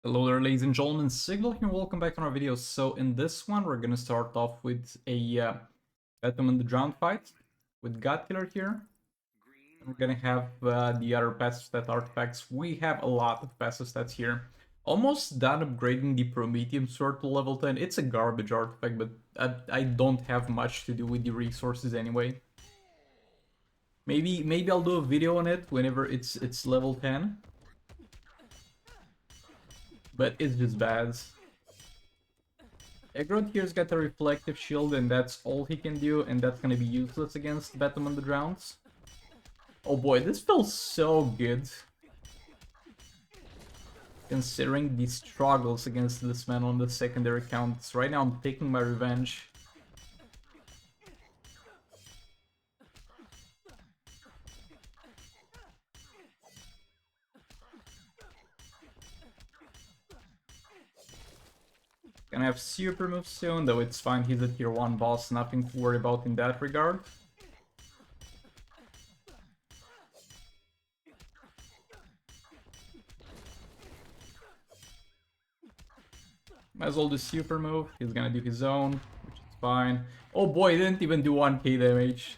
Hello there, ladies and gentlemen, Signal here, welcome back on our video. So in this one, we're gonna start off with a Atom in the Drown fight with God Killer here. And we're gonna have the other passive stat artifacts. We have a lot of passive stats here. Almost done upgrading the Prometheum Sword to level 10. It's a garbage artifact, but I don't have much to do with the resources anyway. Maybe I'll do a video on it whenever it's level 10. But it's just bad. Egrod here's got a reflective shield and that's all he can do, and that's gonna be useless against Batum on the Drowns. Oh boy, this feels so good. Considering the struggles against this man on the secondary counts. Right now I'm taking my revenge. Gonna have super moves soon, though it's fine, he's a tier 1 boss, nothing to worry about in that regard. Might as well do super move, he's gonna do his own, which is fine. Oh boy, he didn't even do 1k damage.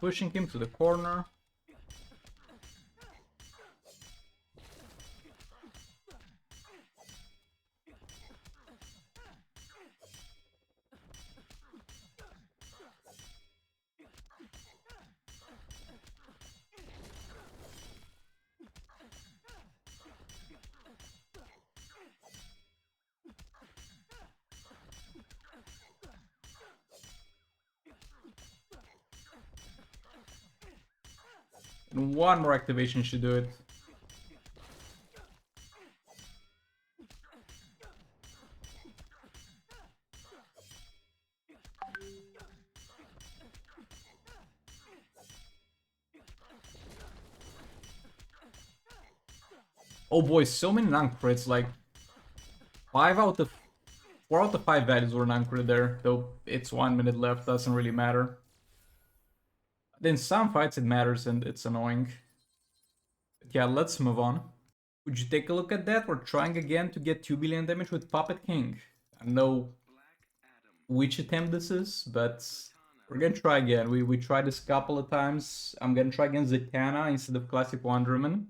Pushing him to the corner. And one more activation should do it. Oh boy, so many non-crits, like 4 out of 5 values were non-crit there, though it's 1 minute left, doesn't really matter. In some fights it matters and it's annoying. But yeah, let's move on. Would you take a look at that? We're trying again to get 2 billion damage with Puppet King. I don't know which attempt this is, but we're gonna try again. We tried this a couple of times. I'm gonna try against Zatanna instead of Classic Wonderman.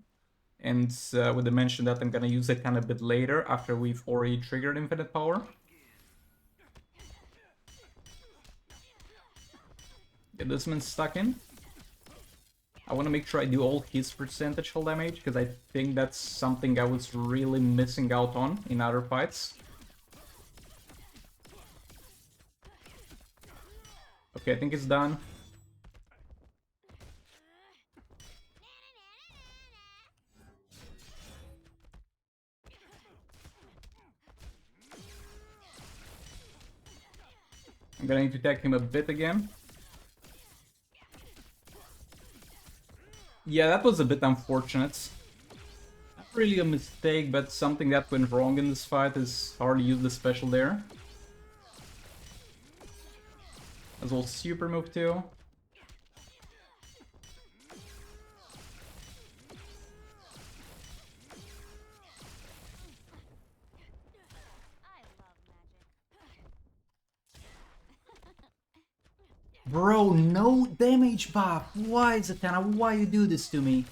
And with the mention that I'm gonna use Zatanna a bit later after we've already triggered Infinite Power. Get this man stuck in. I want to make sure I do all his percentage hull damage, because I think that's something I was really missing out on in other fights. Okay, I think it's done. I'm gonna need to attack him a bit again. Yeah, that was a bit unfortunate. Not really a mistake, but something that went wrong in this fight is hardly use the special there. As well, super move too. Bro, no damage buff! Why, Zatanna? Why you do this to me?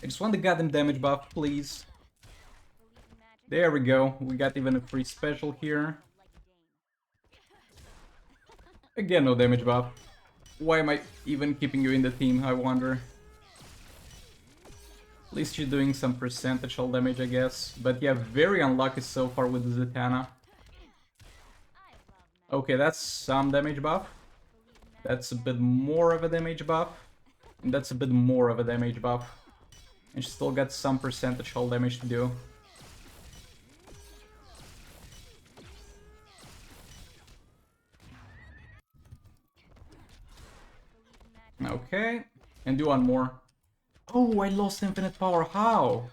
I just want the goddamn damage buff, please. There we go. We got even a free special here. Again, no damage buff. Why am I even keeping you in the team, I wonder? At least you're doing some percentage hull damage, I guess. But yeah, very unlucky so far with the Zatanna. Okay, that's some damage buff. That's a bit more of a damage buff. And that's a bit more of a damage buff. And she still got some percentage hull damage to do. Okay, and do one more. Oh, I lost infinite power, how?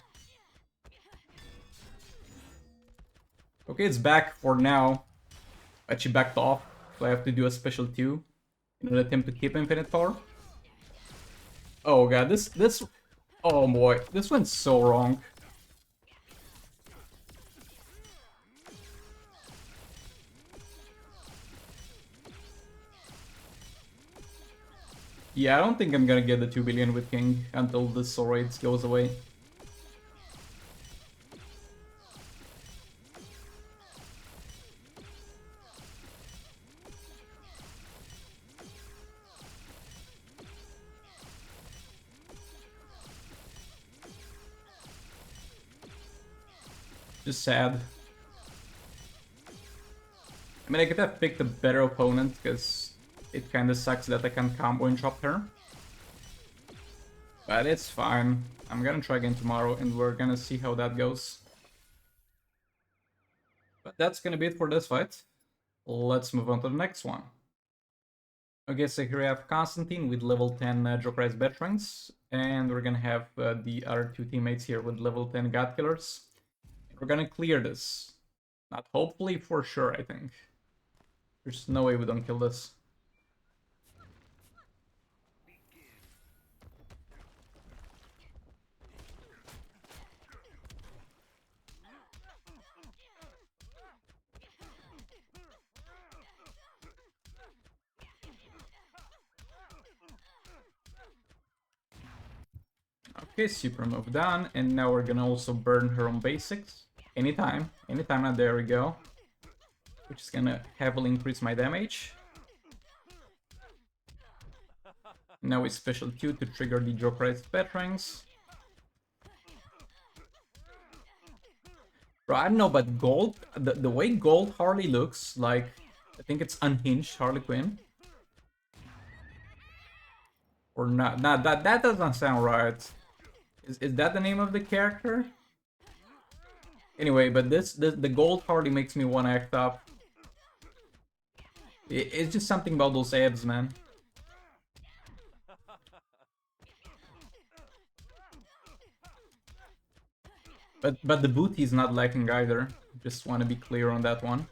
Okay, it's back for now. But she backed off, so I have to do a special 2 in an attempt to keep infinite power. Oh god, this... Oh boy, this went so wrong. Yeah, I don't think I'm gonna get the 2 billion with King until the Soul Raids goes away. Just sad. I mean, I could have picked a better opponent, because it kinda sucks that I can't combo and chop her. But it's fine. I'm gonna try again tomorrow, and we're gonna see how that goes. But that's gonna be it for this fight. Let's move on to the next one. Okay, so here we have Constantine with level 10 Jokerized Veterans, and we're gonna have the other 2 teammates here with level 10 God Killers. We're gonna clear this. Not hopefully, for sure, I think. There's no way we don't kill this. Okay, super move done, and now we're gonna also burn her on basics. Anytime, and there we go. Which is gonna heavily increase my damage. Now we special Q to trigger the Jokerized Veterans. Bro, I don't know, but Gold, the way Gold Harley looks, like, I think it's unhinged Harley Quinn. Or not, that doesn't sound right. Is that the name of the character? Anyway, but the Gold Harley makes me want to act up. It's just something about those abs, man. But the booty is not lacking either. Just want to be clear on that one.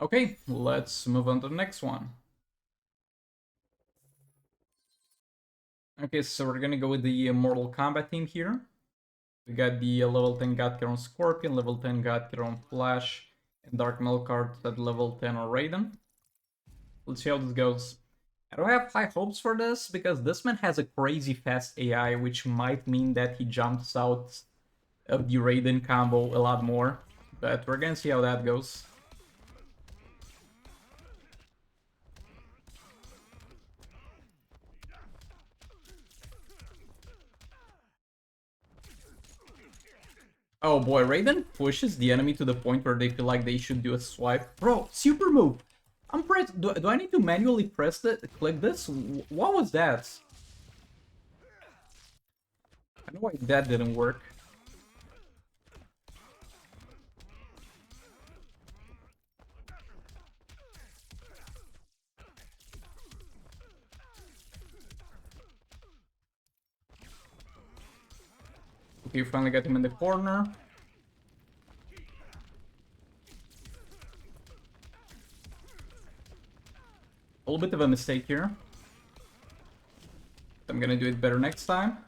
Okay, let's move on to the next one. Okay, so we're gonna go with the Mortal Kombat team here. We got the level 10 Godkiller on Scorpion, level 10 Godkiller on Flash, and Dark Melkart at level 10 on Raiden. Let's see how this goes. I don't have high hopes for this, because this man has a crazy fast AI, which might mean that he jumps out of the Raiden combo a lot more. But we're gonna see how that goes. Oh boy, Raiden pushes the enemy to the point where they feel like they should do a swipe. Bro, super move! I'm press. Do I need to manually press click this? What was that? I know why that didn't work. Okay, finally got him in the corner. A little bit of a mistake here. I'm gonna do it better next time.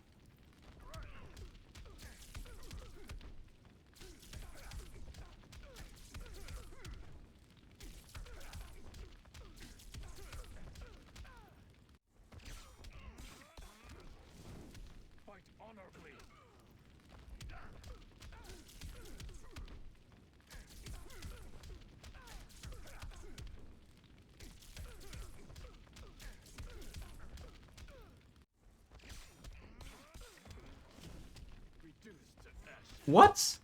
What?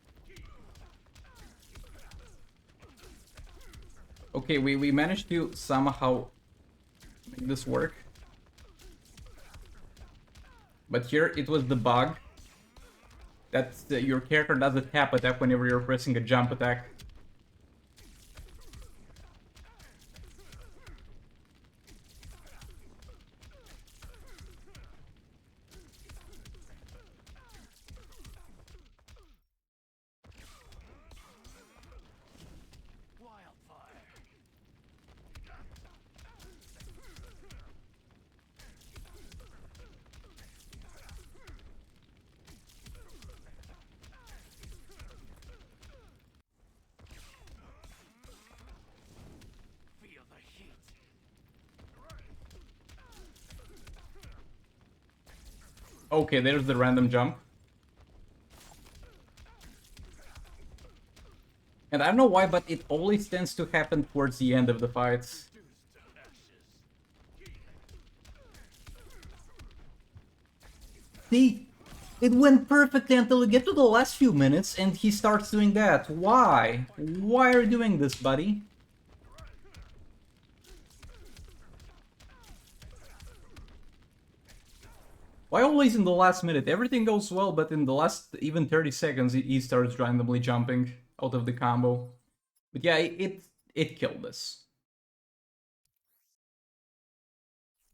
Okay, we managed to somehow make this work. But here it was the bug that your character does a tap attack whenever you're pressing a jump attack. Okay, there's the random jump. And I don't know why, but it always tends to happen towards the end of the fights. See, it went perfectly until we get to the last few minutes and he starts doing that. Why? Why are you doing this, buddy? Why always in the last minute? Everything goes well, but in the last even 30 seconds, he starts randomly jumping out of the combo. But yeah, it killed us.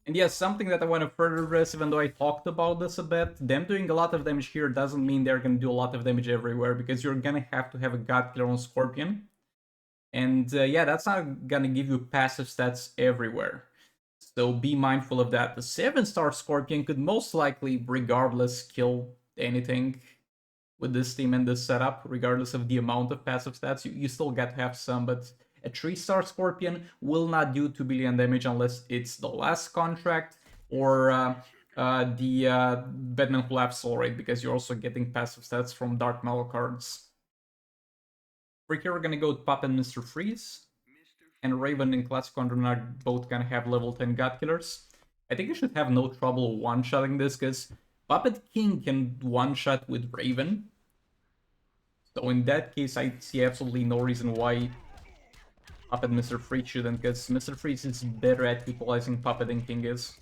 And yes, something that I want to further address, even though I talked about this a bit, them doing a lot of damage here doesn't mean they're going to do a lot of damage everywhere, because you're going to have a God Killer on Scorpion. And yeah, that's not going to give you passive stats everywhere. So be mindful of that. The 7-star Scorpion could most likely, regardless, kill anything with this team and this setup, regardless of the amount of passive stats. You still got to have some, but a 3-star Scorpion will not do 2 billion damage unless it's the last contract or the Batman Who Laughs Soul Raid, because you're also getting passive stats from Dark Metal cards. For here, we're gonna go with Pup and Mr. Freeze. And Raven and Classic Condor are both gonna have level 10 God Killers. I think I should have no trouble one-shotting this, because Puppet King can one-shot with Raven. So in that case, I see absolutely no reason why Puppet Mr. Freeze shouldn't, because Mr. Freeze is better at utilizing Puppet than King is.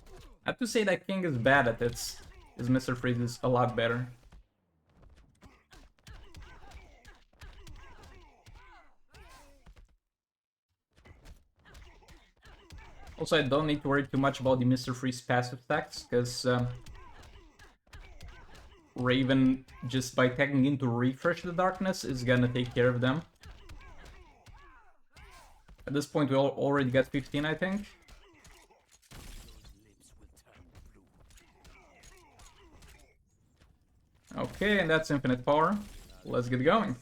Not to say that King is bad at it, because Mr. Freeze is a lot better. Also, I don't need to worry too much about the Mr. Freeze passive stacks, because Raven, just by tagging in to refresh the darkness, is gonna take care of them. At this point, we already got 15, I think. Okay, and that's infinite power. Let's get going.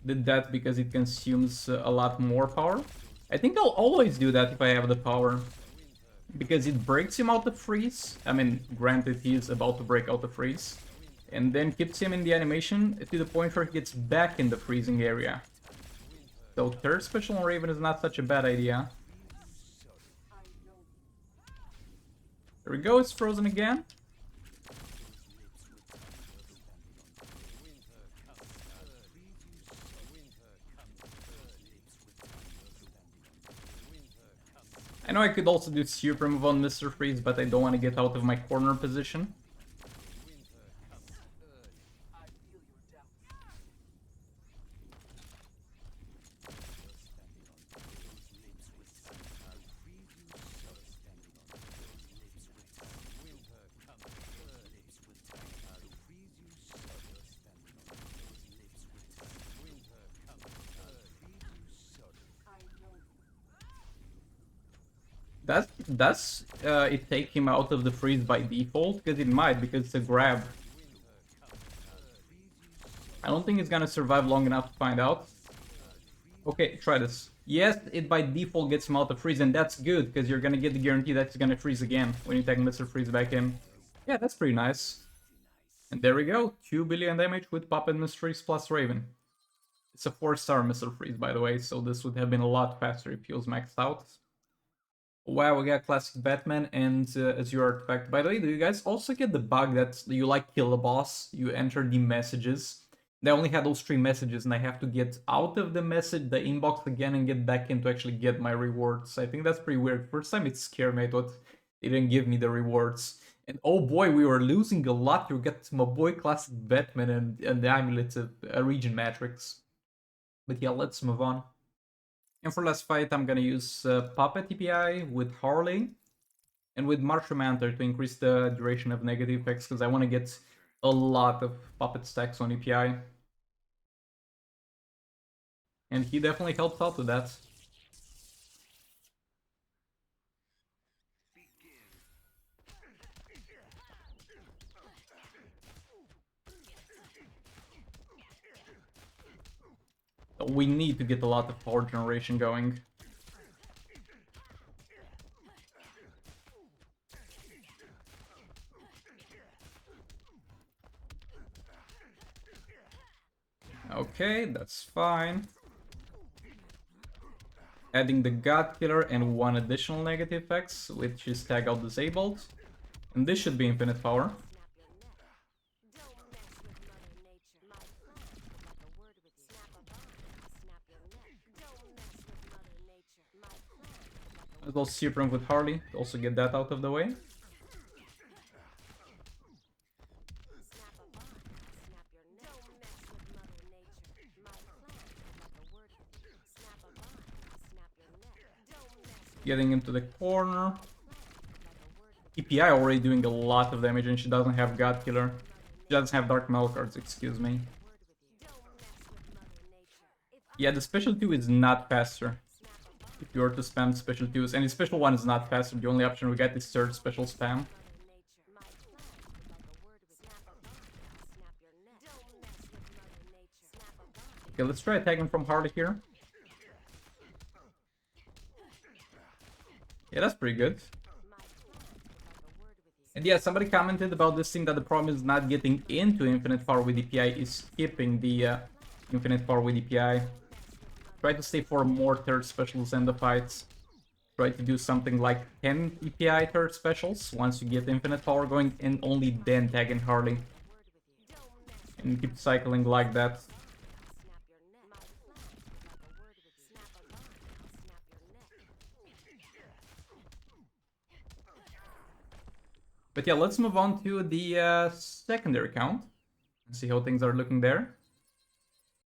Did that because it consumes a lot more power. I think I'll always do that if I have the power, because it breaks him out of freeze. I mean, granted, he is about to break out the freeze, and then keeps him in the animation to the point where he gets back in the freezing area. So third special on Raven is not such a bad idea. There we go, it's frozen again. I know I could also do super move on Mr. Freeze, but I don't want to get out of my corner position. Does it take him out of the freeze by default? Because it might, because it's a grab. I don't think it's gonna survive long enough to find out. Okay, try this. Yes, it by default gets him out of freeze, and that's good, because you're gonna get the guarantee that he's gonna freeze again when you take Mr. Freeze back in. Yeah, that's pretty nice. And there we go, 2 billion damage with Puppet Mr. Freeze plus Raven. It's a 4-star Mr. Freeze, by the way, so this would have been a lot faster if he was maxed out. Wow, we got classic Batman and Azure Artifact. By the way, do you guys also get the bug that you like kill a boss, you enter the messages? They only had those 3 messages and I have to get out of the message, the inbox again and get back in to actually get my rewards. I think that's pretty weird. First time it scared me, I thought they didn't give me the rewards. And oh boy, we were losing a lot. You get my boy classic Batman and the amulet of a region matrix. But yeah, let's move on. And for last fight, I'm gonna use Puppet EPI with Harley and with Martial Mantle to increase the duration of negative effects because I want to get a lot of Puppet stacks on EPI. And he definitely helps out with that. We need to get a lot of power generation going. Okay, that's fine. Adding the God Killer and 1 additional negative effects, which is tag out disabled. And this should be infinite power. As well, Super with Harley to also get that out of the way. Getting into the corner. EPI already doing a lot of damage and she doesn't have God Killer. She doesn't have Dark Metal cards, excuse me. Yeah, the special 2 is not faster. If you were to spam special 2s, and the special 1 is not faster, the only option we get is third special spam. Okay, let's try attacking from Harley here. Yeah, that's pretty good. And yeah, somebody commented about this thing that the problem is not getting into infinite power with EPI, is skipping the infinite power with EPI. Try to stay for more third specials in the fights. Try to do something like 10 EPI third specials once you get infinite power going, and only then tag in Harley. And keep cycling like that. But yeah, let's move on to the secondary count and see how things are looking there.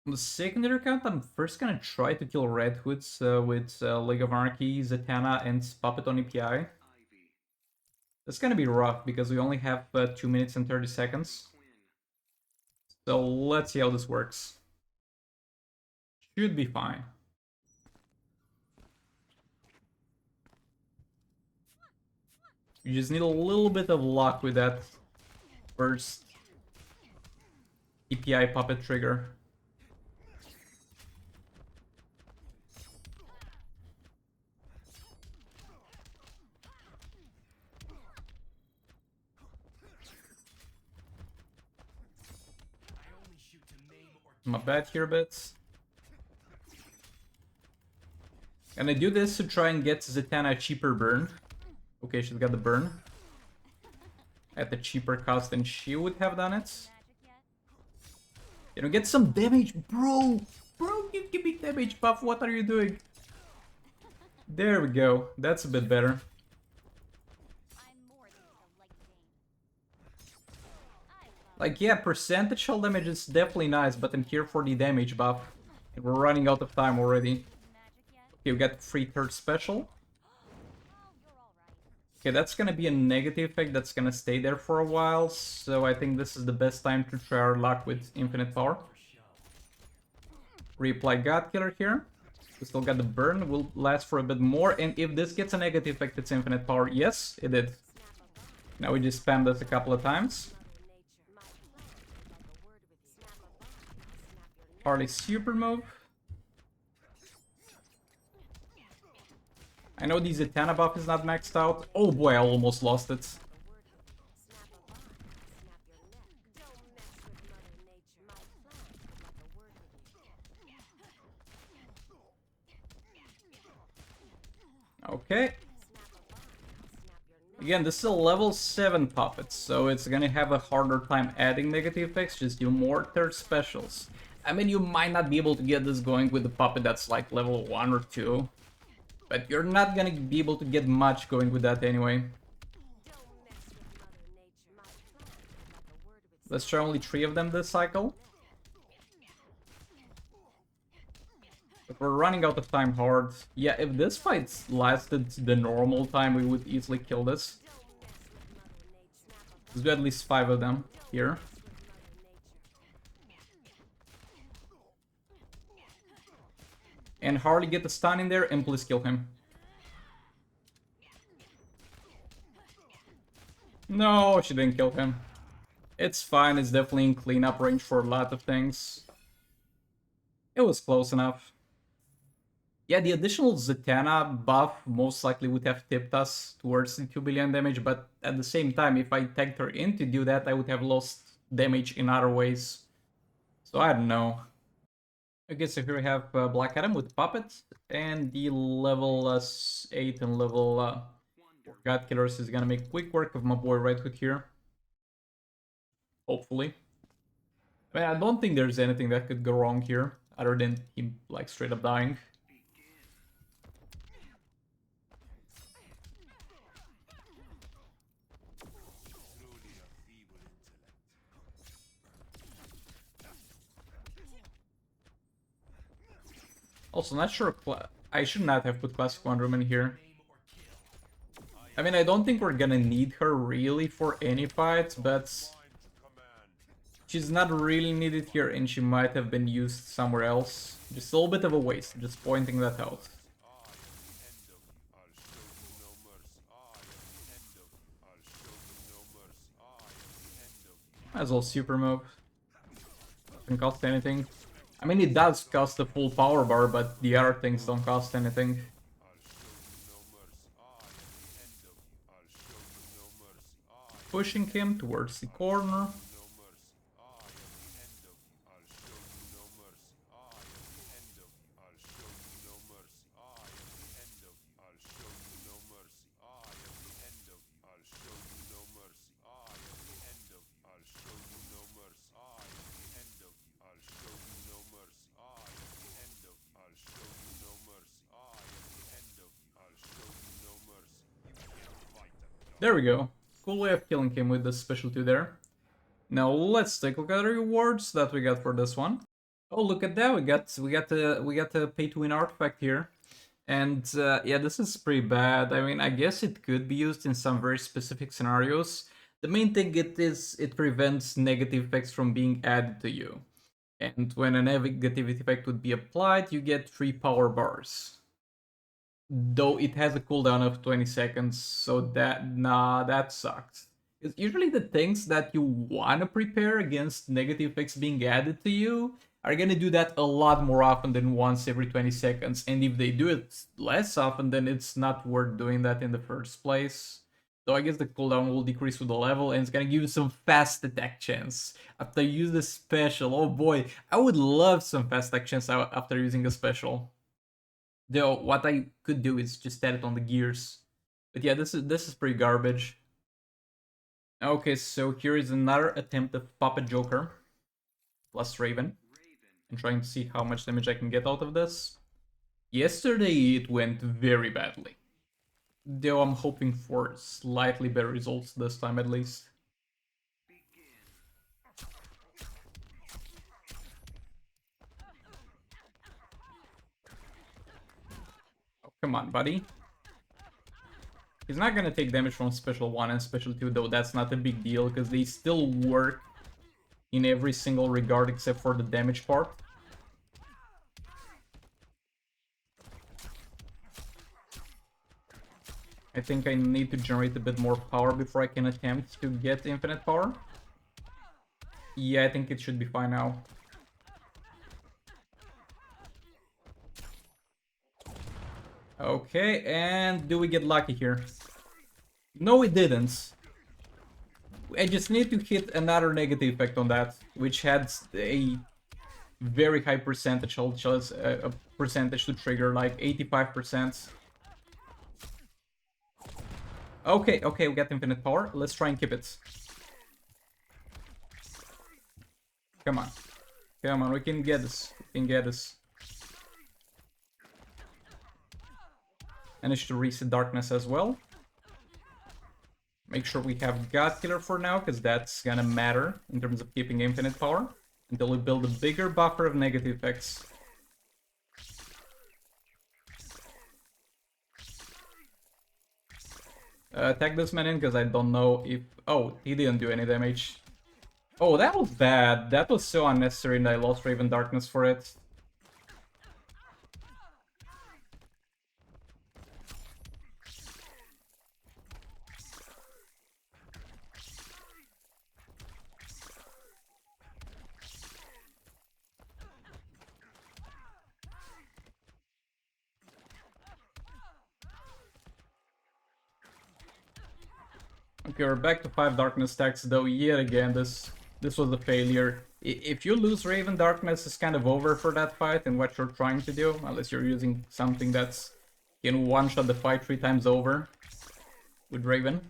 On the secondary count, I'm first gonna try to kill Red Hoods with League of Anarchy, Zatanna, and Puppet on EPI. That's gonna be rough because we only have 2 minutes and 30 seconds. So let's see how this works. Should be fine. You just need a little bit of luck with that first EPI Puppet trigger. My bad here, bits. And I do this to try and get Zatanna a cheaper burn. Okay, she's got the burn. At the cheaper cost than she would have done it. You know, get some damage, bro! Bro, give me damage buff, what are you doing? There we go, that's a bit better. Like, yeah, percentage shell damage is definitely nice, but I'm here for the damage buff. And we're running out of time already. Okay, we got free third special. Okay, that's gonna be a negative effect that's gonna stay there for a while, so I think this is the best time to try our luck with infinite power. Reapply God Killer here. We still got the burn, will last for a bit more, and if this gets a negative effect, it's infinite power. Yes, it did. Now we just spammed this a couple of times. Harley super move. I know the Zatanna buff is not maxed out. Oh boy, I almost lost it. Okay. Again, this is a level 7 puppet, so it's gonna have a harder time adding negative effects, just do more third specials. I mean, you might not be able to get this going with the puppet that's like level 1 or 2, but you're not gonna be able to get much going with that anyway. Let's try only 3 of them this cycle. But we're running out of time hard. Yeah, if this fight lasted the normal time, we would easily kill this. Let's do at least 5 of them here. And Harley get the stun in there and please kill him. No, she didn't kill him. It's fine, it's definitely in cleanup range for a lot of things. It was close enough. Yeah, the additional Zatanna buff most likely would have tipped us towards the 2 billion damage, but at the same time, if I tagged her in to do that, I would have lost damage in other ways. So I don't know. Okay, so here we have Black Adam with Puppet, and the level 8 and level God Killers is gonna make quick work of my boy Red Hood here. Hopefully. I mean, I don't think there's anything that could go wrong here, other than him like straight up dying. Also, not sure, I should not have put Classic Wonder Woman here. I mean, I don't think we're gonna need her really for any fight, but she's not really needed here and she might have been used somewhere else. Just a little bit of a waste, just pointing that out. Might as well super move. Doesn't cost anything. I mean, it does cost a full power bar, but the other things don't cost anything. Pushing him towards the corner. There we go. Cool way of killing him with the special 2 there. Now let's take a look at the rewards that we got for this one. Oh, look at that! We got the pay to win artifact here, and yeah, this is pretty bad. I mean, I guess it could be used in some very specific scenarios. The main thing it prevents negative effects from being added to you, and when a negative effect would be applied, you get 3 power bars. Though it has a cooldown of 20 seconds, so that sucks. Because usually the things that you want to prepare against negative effects being added to you are gonna do that a lot more often than once every 20 seconds, and if they do it less often, then it's not worth doing that in the first place. So I guess the cooldown will decrease with the level, and it's gonna give you some fast attack chance after you use the special. Oh boy, I would love some fast attack chance after using a special. Though what I could do is just add it on the gears. But yeah, this is pretty garbage. Okay, so here is another attempt of Puppet Joker plus Raven. And trying to see how much damage I can get out of this. Yesterday it went very badly. Though I'm hoping for slightly better results this time at least. Come on, buddy. He's not gonna take damage from Special 1 and Special 2, though that's not a big deal, because they still work in every single regard except for the damage part. I think I need to generate a bit more power before I can attempt to get infinite power. Yeah, I think it should be fine now. Okay, and do we get lucky here? No, we didn't. I just need to hit another negative effect on that, which had a very high percentage, a percentage to trigger, like 85%. Okay, okay, we got infinite power. Let's try and keep it. Come on. Come on, we can get this. We can get this. Managed to reset darkness as well. Make sure we have God Killer for now, because that's gonna matter in terms of keeping infinite power. Until we build a bigger buffer of negative effects. Tag this man in, because I don't know if... Oh, he didn't do any damage. Oh, that was bad. That was so unnecessary and I lost Raven Darkness for it. Okay, we're back to 5 Darkness stacks, though yet again, this was a failure. If you lose Raven Darkness, it's kind of over for that fight and what you're trying to do, unless you're using something that's can one-shot the fight 3 times over with Raven.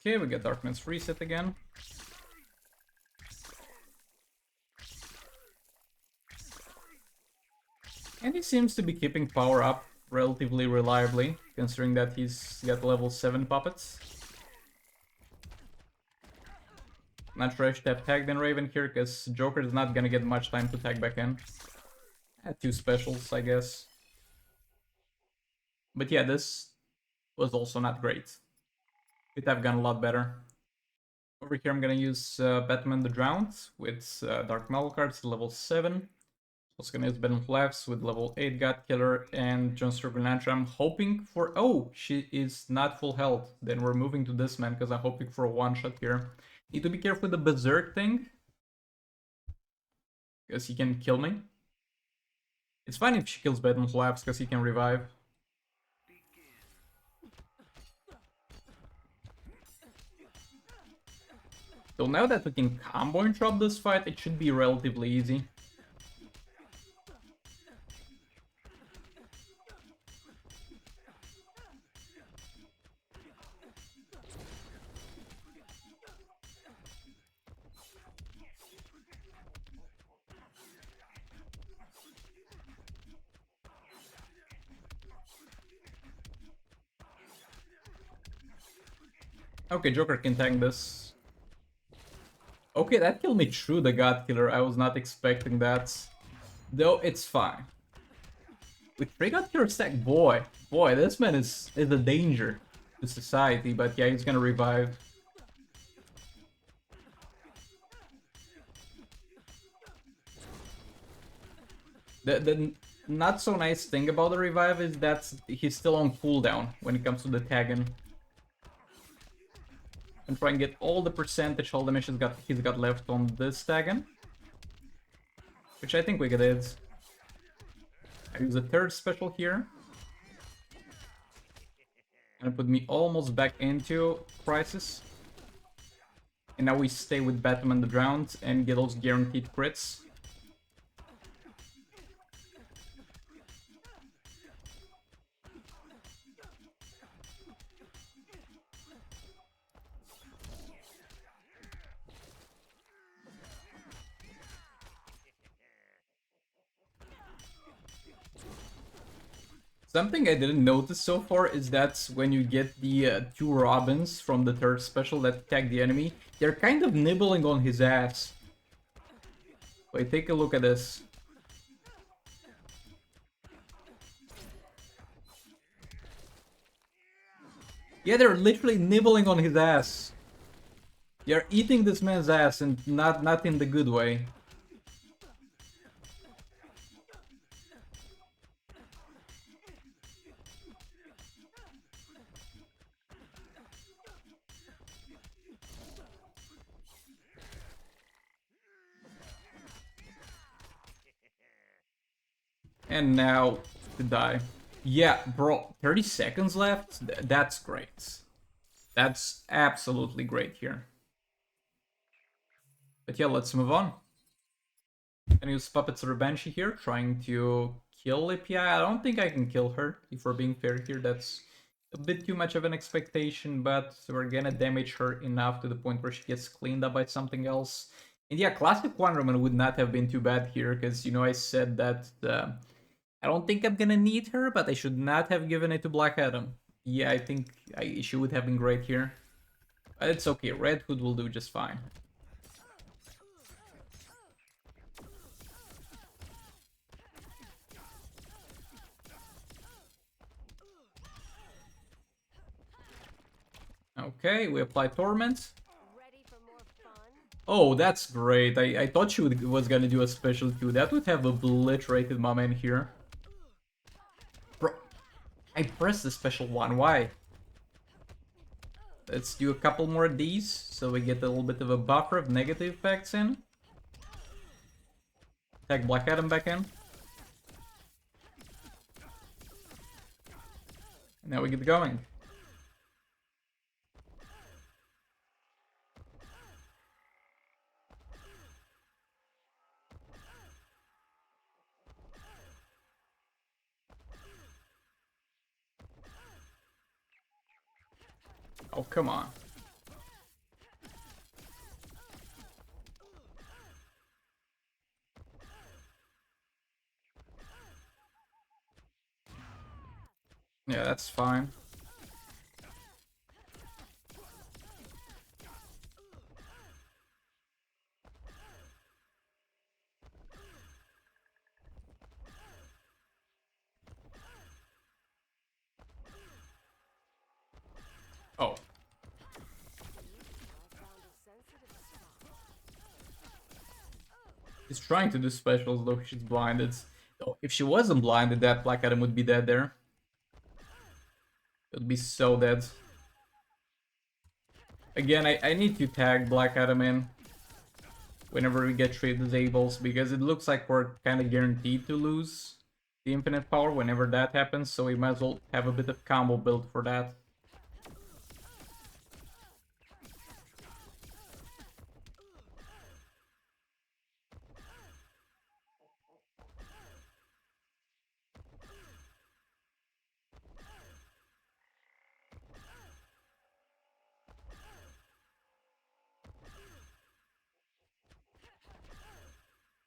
Okay, we get Darkness reset again. And he seems to be keeping power up relatively reliably, considering that he's got level 7 puppets. Not sure I should have tagged in Raven here, because Joker is not gonna get much time to tag back in. Had 2 specials, I guess. But yeah, this was also not great. Could have gone a lot better. Over here I'm gonna use Batman the Drowned with Dark Metal cards, level 7. Also gonna use Batman Flaps with level 8 God Killer and John Granatra. I'm hoping for... Oh, she is not full health. Then we're moving to this man because I'm hoping for a one-shot here. Need to be careful with the Berserk thing, because he can kill me. It's fine if she kills Batman Flaps because he can revive. So now that we can combo interrupt this fight, it should be relatively easy. Okay, Joker can tank this. Okay, that killed me through the God Killer. I was not expecting that. Though, it's fine. With 3 God Killer stack, boy, this man is a danger to society. But yeah, he's gonna revive. The not so nice thing about the revive is that he's still on cooldown when it comes to the tagging. And try and get all the percentage, all the missions he's got left on this tagging. Which I think we did. I use a 3rd special here. And put me almost back into Crisis. And now we stay with Batman the Drowned and get those guaranteed crits. Something I didn't notice so far is that when you get the 2 Robins from the 3rd special that tag the enemy, they're kind of nibbling on his ass. Wait, take a look at this. Yeah, they're literally nibbling on his ass. They're eating this man's ass, and not in the good way. And now to die. Yeah, bro, 30 seconds left? That's great. That's absolutely great here. But yeah, let's move on. And use Puppet's Revenge here, trying to kill API. I don't think I can kill her, if we're being fair here. That's a bit too much of an expectation, but we're gonna damage her enough to the point where she gets cleaned up by something else. And yeah, Classic Wonder Woman would not have been too bad here, because, you know, I said that I don't think I'm gonna need her, but I should not have given it to Black Adam. Yeah, I think she would have been great here. But it's okay, Red Hood will do just fine. Okay, we apply Torment. Oh, that's great. I thought she was gonna do a special too. That would have obliterated my man here. Bro, I pressed the special one. Why? Let's do a couple more of these, so we get a little bit of a buffer of negative effects in. Tag Black Adam back in. Now we get going. Oh, come on. Yeah, that's fine. Oh. She's trying to do specials, though she's blinded. Oh, if she wasn't blinded, that Black Adam would be dead there. It would be so dead. Again, I need to tag Black Adam in whenever we get 3 disables, because it looks like we're kind of guaranteed to lose the infinite power whenever that happens, so we might as well have a bit of combo build for that.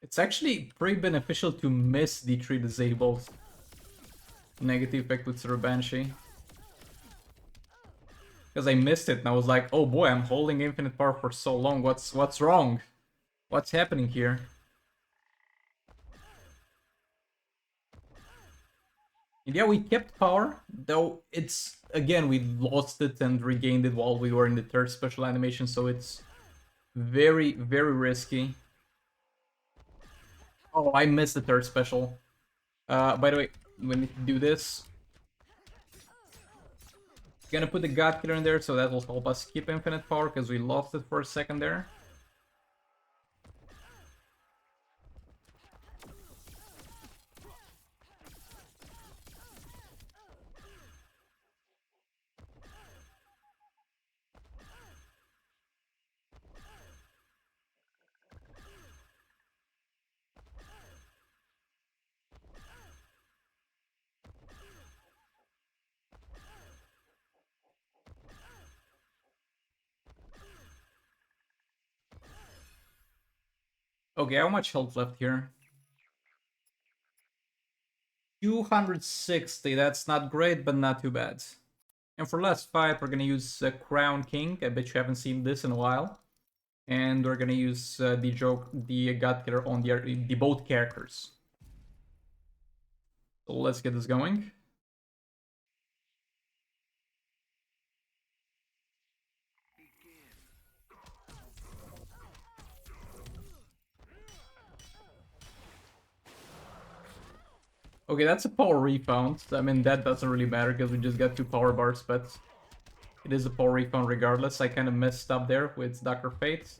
It's actually pretty beneficial to miss the 3 disables. Negative effect with Zero Banshee. Because I missed it and I was like, oh boy, I'm holding infinite power for so long. What's wrong? What's happening here? And yeah, we kept power, though it's, again, we lost it and regained it while we were in the 3rd special animation, so it's very, very risky. Oh, I missed the 3rd special. By the way, we need to do this. Gonna put the God Killer in there, so that will help us keep infinite power, because we lost it for a second there. Okay, how much health left here? 260, that's not great, but not too bad. And for last fight, we're gonna use Crown King. I bet you haven't seen this in a while. And we're gonna use the God Killer on the both characters. So let's get this going. Okay, that's a power refound. I mean, that doesn't really matter because we just got 2 power bars, but it is a power refound regardless. I kind of messed up there with Dr. Fate.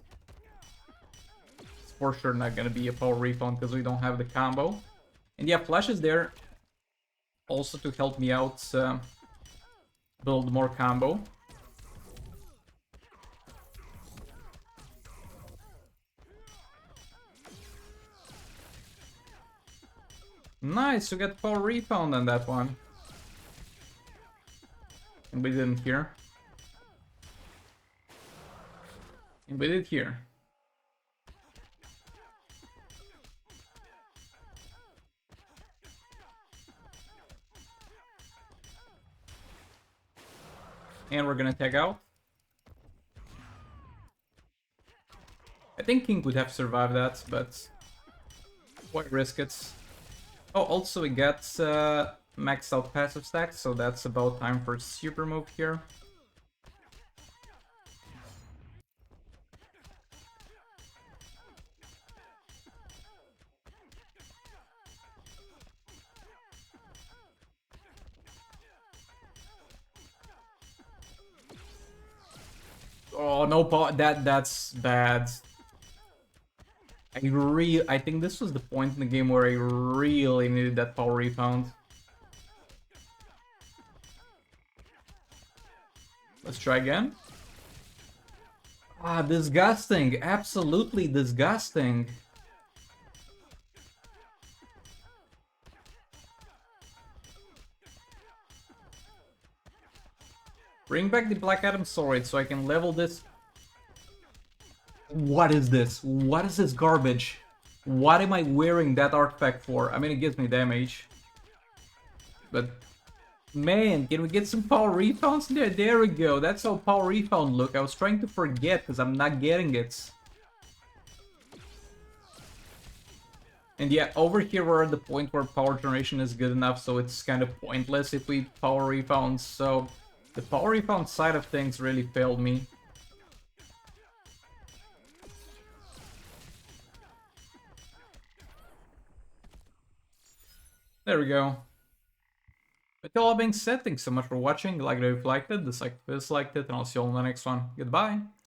It's for sure not gonna be a power refound because we don't have the combo. And yeah, Flash is there also to help me out build more combo. Nice, you get power rebound on that one. And we didn't here. And we did here. And we're gonna tag out. I think King would have survived that, but why risk it? Oh, also we get maxed out passive stacks, so that's about time for super move here. Oh no, that's bad. I think this was the point in the game where I really needed that power rebound. Let's try again. Ah, disgusting. Absolutely disgusting. Bring back the Black Adam sword so I can level this. What is this? What is this garbage? What am I wearing that artifact for? I mean, it gives me damage. But, man, can we get some power rebounds there? There we go. That's how power rebound look. I was trying to forget because I'm not getting it. And yeah, over here we're at the point where power generation is good enough, so it's kind of pointless if we power rebound. So the power rebound side of things really failed me. There we go. With all being said, thanks so much for watching. Like it if you liked it, dislike if you disliked it, and I'll see you all in the next one. Goodbye!